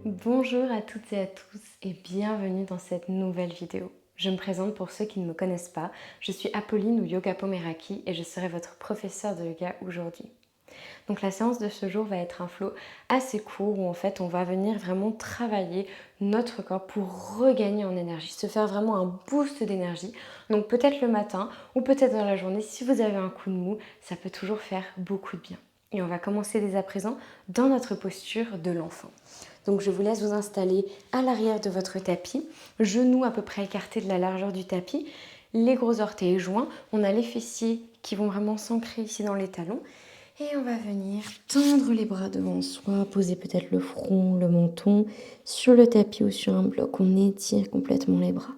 Bonjour à toutes et à tous et bienvenue dans cette nouvelle vidéo. Je me présente pour ceux qui ne me connaissent pas. Je suis Apolline ou Yoga Pomeraki et je serai votre professeure de yoga aujourd'hui. Donc la séance de ce jour va être un flow assez court où en fait on va venir vraiment travailler notre corps pour regagner en énergie, se faire vraiment un boost d'énergie. Donc peut-être le matin ou peut-être dans la journée, si vous avez un coup de mou, ça peut toujours faire beaucoup de bien. Et on va commencer dès à présent dans notre posture de l'enfant. Donc je vous laisse vous installer à l'arrière de votre tapis, genoux à peu près écartés de la largeur du tapis, les gros orteils joints, on a les fessiers qui vont vraiment s'ancrer ici dans les talons et on va venir tendre les bras devant soi, poser peut-être le front, le menton sur le tapis ou sur un bloc, on étire complètement les bras.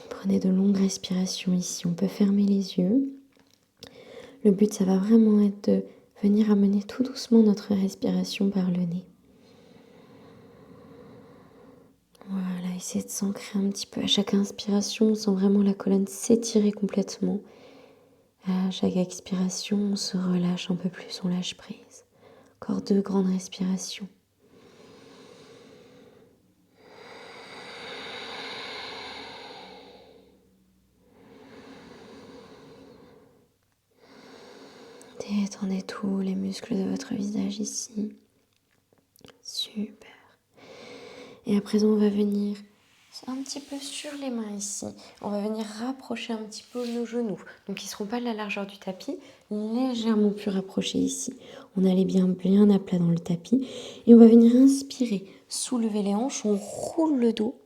Prenez de longues respirations ici, on peut fermer les yeux. Le but ça va vraiment être de venir amener tout doucement notre respiration par le nez. Voilà, essayez de s'ancrer un petit peu. À chaque inspiration, on sent vraiment la colonne s'étirer complètement. À chaque expiration, on se relâche un peu plus, on lâche prise. Encore 2 grandes respirations. Détendez tous les muscles de votre visage ici. Super. Et à présent, on va venir un petit peu sur les mains ici. On va venir rapprocher un petit peu nos genoux. Donc, ils ne seront pas de la largeur du tapis, légèrement plus rapprochés ici. On a les bien à plat dans le tapis. Et on va venir inspirer, soulever les hanches, on roule le dos.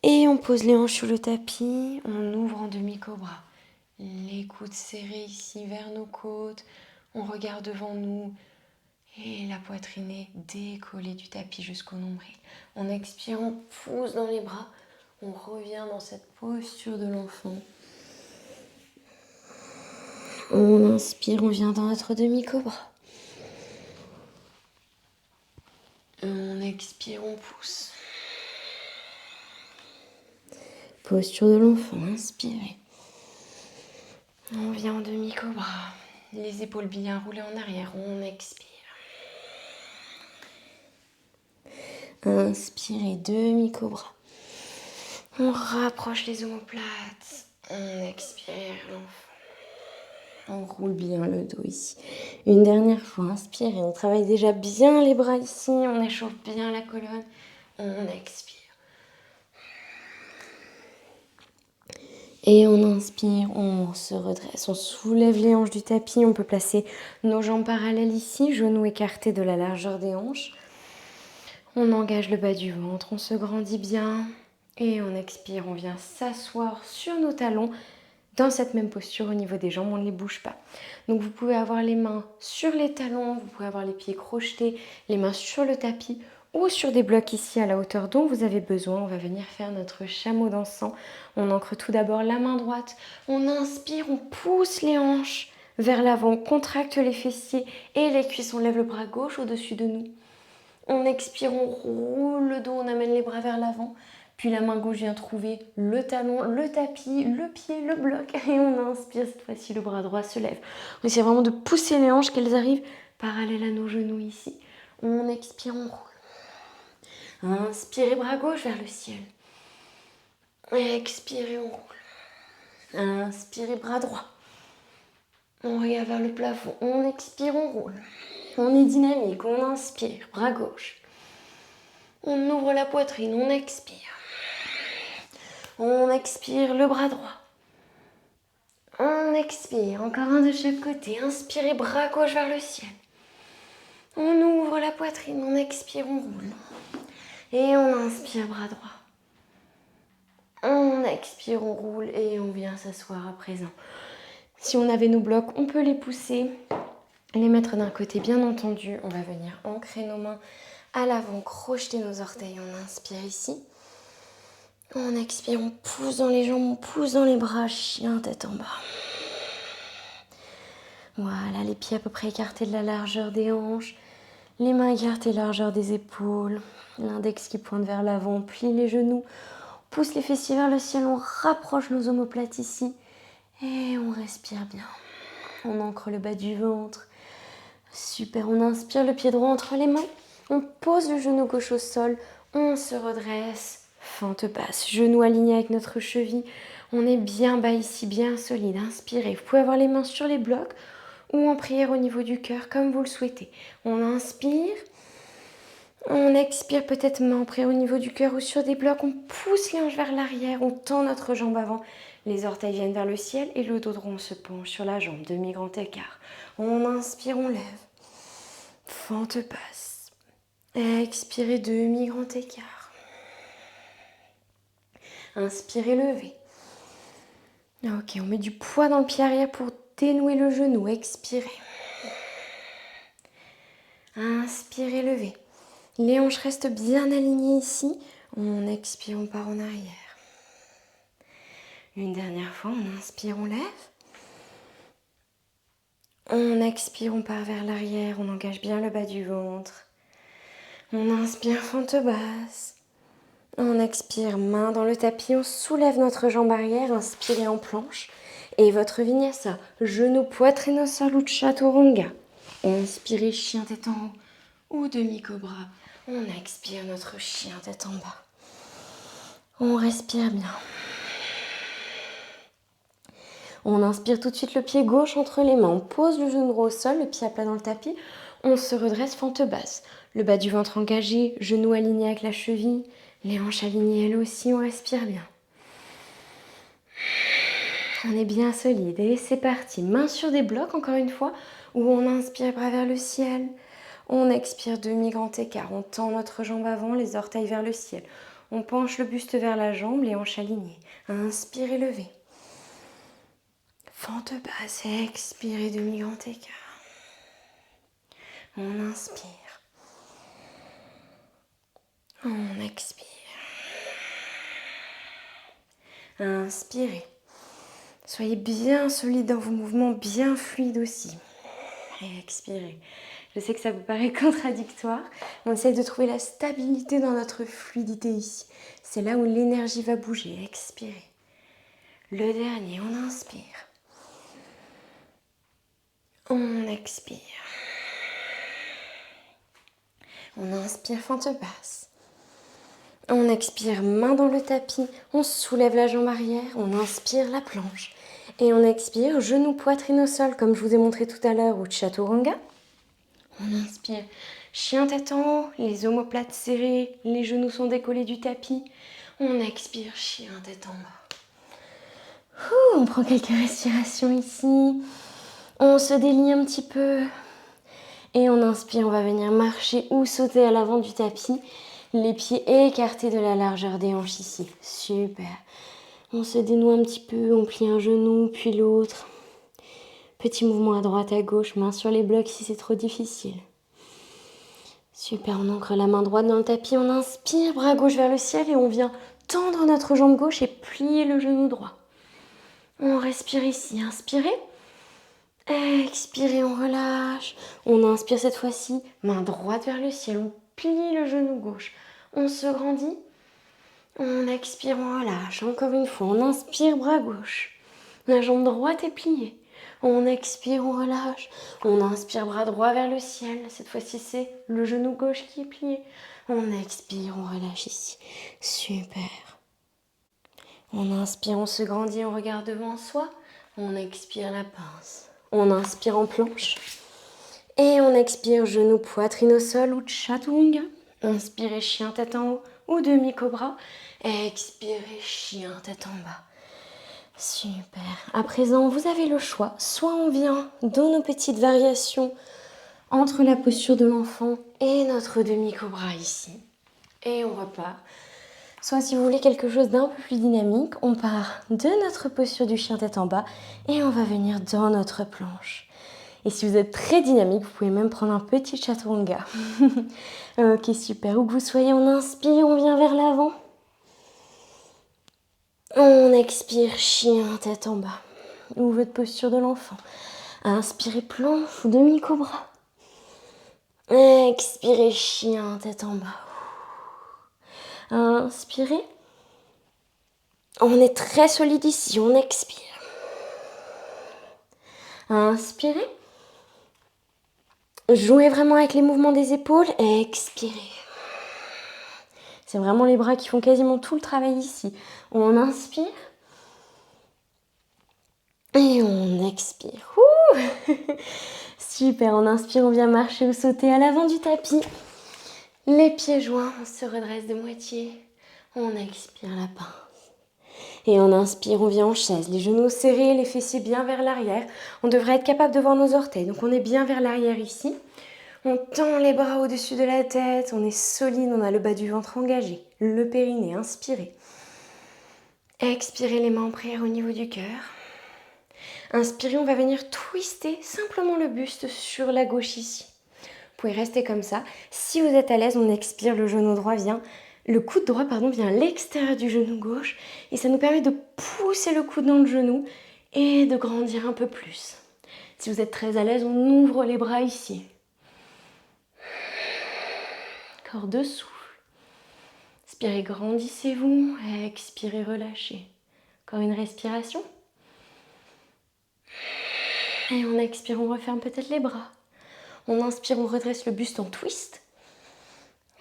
Et on pose les hanches sur le tapis, on ouvre en demi-cobra. Les coudes serrés ici vers nos côtes. On regarde devant nous. Et la poitrine est décollée du tapis jusqu'au nombril. On expire, on pousse dans les bras. On revient dans cette posture de l'enfant. On inspire, on vient dans notre demi-cobra. On expire, on pousse. Posture de l'enfant, inspirez. On vient en demi-cobra. Les épaules bien roulées en arrière, on expire. Inspirez, demi-cobra. On rapproche les omoplates. On expire l'enfant. On roule bien le dos ici. Une dernière fois, inspirez. On travaille déjà bien les bras ici. On échauffe bien la colonne. On expire. Et on inspire, on se redresse, on soulève les hanches du tapis. On peut placer nos jambes parallèles ici, genoux écartés de la largeur des hanches. On engage le bas du ventre, on se grandit bien. Et on expire, on vient s'asseoir sur nos talons. Dans cette même posture au niveau des jambes, on ne les bouge pas. Donc vous pouvez avoir les mains sur les talons, vous pouvez avoir les pieds crochetés, les mains sur le tapis ou sur des blocs ici à la hauteur dont vous avez besoin. On va venir faire notre chameau dansant. On ancre tout d'abord la main droite, on inspire, on pousse les hanches vers l'avant, on contracte les fessiers et les cuisses, on lève le bras gauche au-dessus de nous. On expire, on roule le dos, on amène les bras vers l'avant. Puis la main gauche vient trouver le talon, le tapis, le pied, le bloc. Et on inspire, cette fois-ci le bras droit se lève. On essaie vraiment de pousser les hanches, qu'elles arrivent parallèles à nos genoux ici. On expire, on roule. Inspirez, bras gauche vers le ciel. Expirez, on roule. Inspirez, bras droit. On regarde vers le plafond. On expire, on roule. On est dynamique, on inspire, bras gauche. On ouvre la poitrine, on expire. On expire le bras droit. On expire, encore un de chaque côté. Inspirez, bras gauche vers le ciel. On ouvre la poitrine, on expire, on roule. Et on inspire, bras droit. On expire, on roule et on vient s'asseoir à présent. Si on avait nos blocs, on peut les pousser, les mettre d'un côté bien entendu. On va venir ancrer nos mains à l'avant, crocheter nos orteils. On inspire ici. On expire, on pousse dans les jambes, on pousse dans les bras, chien tête en bas. Voilà, les pieds à peu près écartés de la largeur des hanches, les mains écartées largeur des épaules, l'index qui pointe vers l'avant, on plie les genoux, on pousse les fessiers vers le ciel, on rapproche nos omoplates ici et on respire bien. On ancre le bas du ventre, Super, on inspire le pied droit entre les mains. On pose le genou gauche au sol. On se redresse. Fente basse, genou aligné avec notre cheville. On est bien bas ici, bien solide. Inspirez. Vous pouvez avoir les mains sur les blocs ou en prière au niveau du cœur, comme vous le souhaitez. On inspire. On expire peut-être main en prière au niveau du cœur ou sur des blocs. On pousse les hanches vers l'arrière. On tend notre jambe avant. Les orteils viennent vers le ciel et le dos droit, on se penche sur la jambe. Demi-grand écart. On inspire, on lève. Fente basse. Expirez, demi-grand écart. Inspirez, levez. Ok, on met du poids dans le pied arrière pour dénouer le genou. Expirez. Inspirez, levez. Les hanches restent bien alignées ici. On expire, on part en arrière. Une dernière fois, on inspire, on lève. On expire, on part vers l'arrière. On engage bien le bas du ventre. On inspire, fente basse. On expire, main dans le tapis. On soulève notre jambe arrière. Inspirez en planche. Et votre vinyasa. Genou, poitrine au sol ou chaturanga. Inspirez, chien tête en haut ou demi-cobra. On expire notre chien tête en bas. On respire bien. On inspire tout de suite le pied gauche entre les mains. On pose le genou droit au sol, le pied à plat dans le tapis. On se redresse, fente basse. Le bas du ventre engagé, genou aligné avec la cheville. Les hanches alignées elles aussi, on respire bien. On est bien solide. Et c'est parti. Main sur des blocs, encore une fois, où on inspire, bras vers le ciel. On expire, demi-grand écart. On tend notre jambe avant, les orteils vers le ciel. On penche le buste vers la jambe, les hanches alignées. Inspirez, levez. Fente basse, expirez, demi-grand écart. On inspire. On expire. Inspirez. Soyez bien solide dans vos mouvements, bien fluides aussi. Et expirez. Je sais que ça vous paraît contradictoire. On essaie de trouver la stabilité dans notre fluidité ici. C'est là où l'énergie va bouger. Expirez. Le dernier, on inspire. On expire. On inspire, fente basse. On expire, main dans le tapis. On soulève la jambe arrière. On inspire la planche. Et on expire, genou, poitrine au sol, comme je vous ai montré tout à l'heure, ou chaturanga. On inspire, chien tête en haut, les omoplates serrées, les genoux sont décollés du tapis. On expire, chien tête en bas. On prend quelques respirations ici. On se délie un petit peu. Et on inspire, on va venir marcher ou sauter à l'avant du tapis. Les pieds écartés de la largeur des hanches ici. Super. On se dénoue un petit peu, on plie un genou, puis l'autre. Petit mouvement à droite, à gauche, main sur les blocs si c'est trop difficile. Super, on ancre la main droite dans le tapis, on inspire, bras gauche vers le ciel et on vient tendre notre jambe gauche et plier le genou droit. On respire ici, inspirez. Expirez, on relâche. On inspire cette fois-ci, main droite vers le ciel, on plie le genou gauche. On se grandit. On expire, on relâche. Encore une fois, on inspire, bras gauche. La jambe droite est pliée. On expire, on relâche. On inspire, bras droit vers le ciel. Cette fois-ci, c'est le genou gauche qui est plié. On expire, on relâche ici. Super. On inspire, on se grandit, on regarde devant soi. On expire la pince. On inspire en planche. Et on expire, genou, poitrine au sol ou chaturanga. Inspirez, chien tête en haut ou demi-cobra. Expirez, chien tête en bas. Super. À présent, vous avez le choix. Soit on vient dans nos petites variations entre la posture de l'enfant et notre demi-cobra ici. Et on repart. Soit si vous voulez quelque chose d'un peu plus dynamique, on part de notre posture du chien tête en bas et on va venir dans notre planche. Et si vous êtes très dynamique, vous pouvez même prendre un petit chaturanga. Ok, super. Où que vous soyez, on inspire, on vient vers l'avant. On expire, chien tête en bas. Ou votre posture de l'enfant. Inspirez, planche ou demi-cobra. Expirez, chien tête en bas. Inspirez. On est très solide ici, on expire. Inspirez. Jouez vraiment avec les mouvements des épaules. Expirez. C'est vraiment les bras qui font quasiment tout le travail ici. On inspire. Et on expire. Ouh. Super, on inspire, on vient marcher ou sauter à l'avant du tapis. Les pieds joints, on se redresse de moitié. On expire la pince. Et on inspire, on vient en chaise. Les genoux serrés, les fessiers bien vers l'arrière. On devrait être capable de voir nos orteils. Donc on est bien vers l'arrière ici. On tend les bras au-dessus de la tête. On est solide, on a le bas du ventre engagé. Le périnée, inspirez. Expirez les mains en prière au niveau du cœur. Inspirez, on va venir twister simplement le buste sur la gauche ici. Vous pouvez rester comme ça. Si vous êtes à l'aise, on expire, le genou droit vient, le coude droit vient à l'extérieur du genou gauche et ça nous permet de pousser le coude dans le genou et de grandir un peu plus. Si vous êtes très à l'aise, on ouvre les bras ici. Encore 2 souffles. Inspirez, grandissez-vous. Expirez, relâchez. Encore une respiration. Et on expire, on referme peut-être les bras. On inspire, on redresse le buste en twist.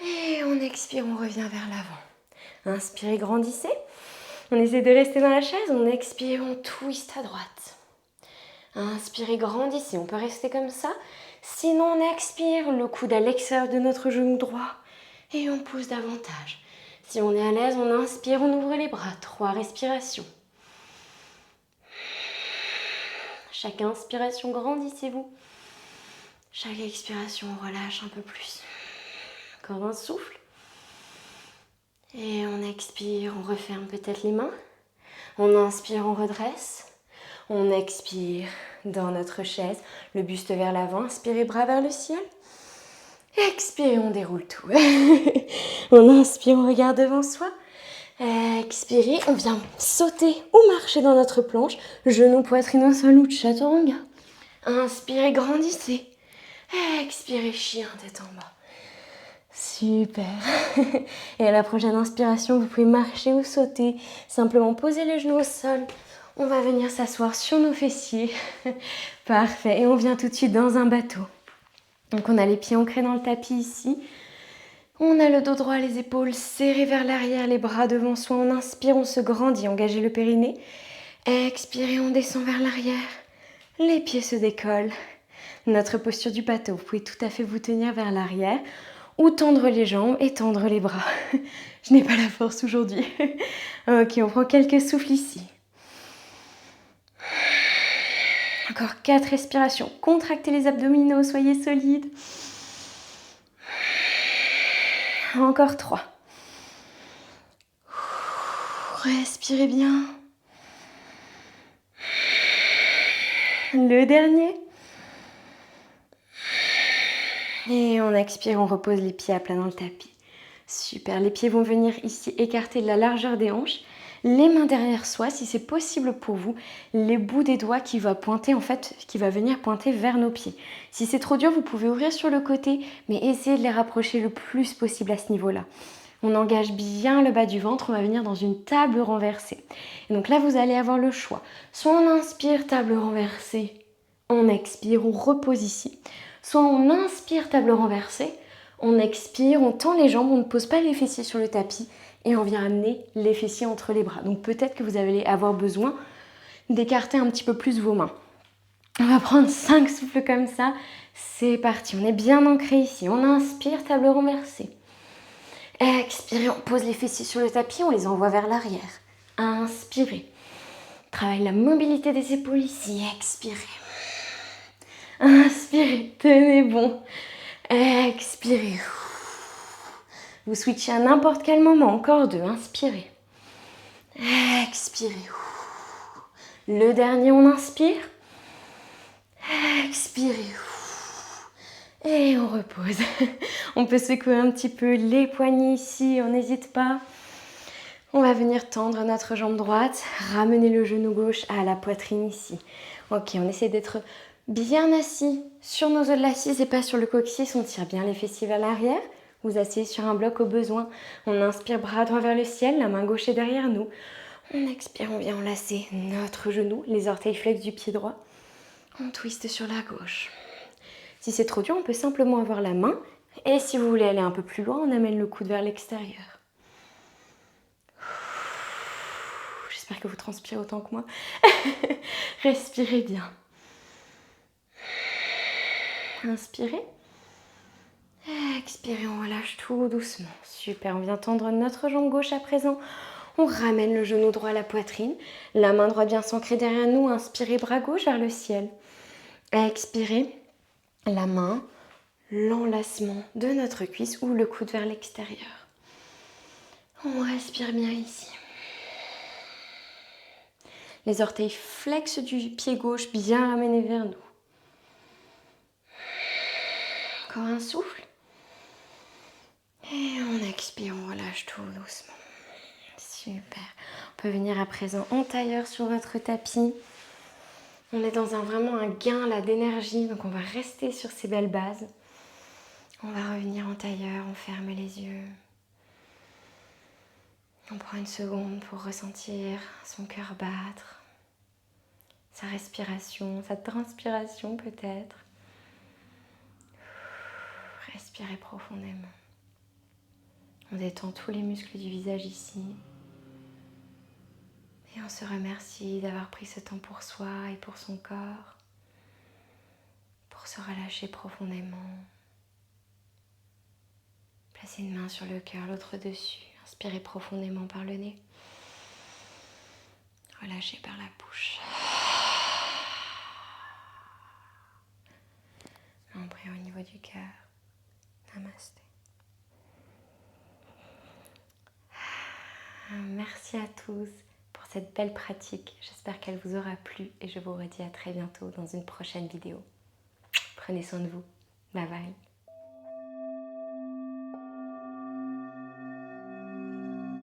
Et on expire, on revient vers l'avant. Inspirez, grandissez. On essaie de rester dans la chaise. On expire, on twist à droite. Inspirez, grandissez. On peut rester comme ça. Sinon, on expire, le coude à l'extérieur de notre genou droit. Et on pousse davantage. Si on est à l'aise, on inspire, on ouvre les bras. 3 respirations. Chaque inspiration, grandissez-vous. Chaque expiration, on relâche un peu plus. Encore un souffle. Et on expire, on referme peut-être les mains. On inspire, on redresse. On expire dans notre chaise, le buste vers l'avant. Inspirez, bras vers le ciel. Expirez, on déroule tout. On inspire, on regarde devant soi. Expirez, on vient sauter ou marcher dans notre planche. Genou, poitrine au sol ou chaturanga. Inspirez, grandissez. Expirez, chien, tête en bas. Super. Et à la prochaine inspiration, vous pouvez marcher ou sauter. Simplement poser les genoux au sol. On va venir s'asseoir sur nos fessiers. Parfait. Et on vient tout de suite dans un bateau. Donc on a les pieds ancrés dans le tapis ici. On a le dos droit, les épaules serrées vers l'arrière, les bras devant soi. On inspire, on se grandit, engagez le périnée. Expirez, on descend vers l'arrière. Les pieds se décollent. Notre posture du bateau, vous pouvez tout à fait vous tenir vers l'arrière ou tendre les jambes et tendre les bras. Je n'ai pas la force aujourd'hui. Ok, on prend quelques souffles ici. Encore 4 respirations. Contractez les abdominaux, soyez solides. Encore 3. Respirez bien. Le dernier. Et on expire, on repose les pieds à plat dans le tapis. Super, les pieds vont venir ici écarter de la largeur des hanches. Les mains derrière soi, si c'est possible pour vous, les bouts des doigts qui va venir pointer vers nos pieds. Si c'est trop dur, vous pouvez ouvrir sur le côté, mais essayez de les rapprocher le plus possible à ce niveau-là. On engage bien le bas du ventre, on va venir dans une table renversée. Et donc là, vous allez avoir le choix. Soit on inspire, table renversée, on expire, on repose ici. Soit on inspire, table renversée, on expire, on tend les jambes, on ne pose pas les fessiers sur le tapis et on vient amener les fessiers entre les bras. Donc peut-être que vous allez avoir besoin d'écarter un petit peu plus vos mains. On va prendre 5 souffles comme ça. C'est parti, on est bien ancré ici. On inspire, table renversée. Expirez, on pose les fessiers sur le tapis, on les envoie vers l'arrière. Inspirez. Travaille la mobilité des épaules ici. Expirez. Inspirez, tenez bon. Expirez. Vous switchez à n'importe quel moment. Encore 2. Inspirez. Expirez. Le dernier, on inspire. Expirez. Et on repose. On peut secouer un petit peu les poignets ici. On n'hésite pas. On va venir tendre notre jambe droite. Ramener le genou gauche à la poitrine ici. Ok, on essaie d'être bien assis sur nos os de l'assise et pas sur le coccyx. On tire bien les fessiers vers l'arrière. Vous asseyez sur un bloc au besoin. On inspire, bras droit vers le ciel. La main gauche est derrière nous. On expire, on vient enlacer notre genou. Les orteils flex du pied droit. On twiste sur la gauche. Si c'est trop dur, on peut simplement avoir la main. Et si vous voulez aller un peu plus loin, on amène le coude vers l'extérieur. J'espère que vous transpirez autant que moi. Respirez bien. Inspirez. Expirez, on relâche tout doucement. Super, on vient tendre notre jambe gauche à présent. On ramène le genou droit à la poitrine. La main droite bien s'ancrer derrière nous. Inspirez, bras gauche vers le ciel. Expirez, la main, l'enlacement de notre cuisse ou le coude vers l'extérieur. On respire bien ici. Les orteils flexes du pied gauche bien ramenés vers nous. Encore un souffle. Et on expire, on relâche tout doucement. Super. On peut venir à présent en tailleur sur votre tapis. On est dans vraiment un gain là d'énergie, donc on va rester sur ces belles bases. On va revenir en tailleur, on ferme les yeux. On prend une seconde pour ressentir son cœur battre, sa respiration, sa transpiration peut-être. Respirez profondément. On détend tous les muscles du visage ici. Et on se remercie d'avoir pris ce temps pour soi et pour son corps, pour se relâcher profondément. Placez une main sur le cœur, l'autre dessus. Inspirez profondément par le nez. Relâchez par la bouche. On prie au niveau du cœur. Namasté. Merci à tous pour cette belle pratique. J'espère qu'elle vous aura plu et je vous redis à très bientôt dans une prochaine vidéo. Prenez soin de vous. Bye bye.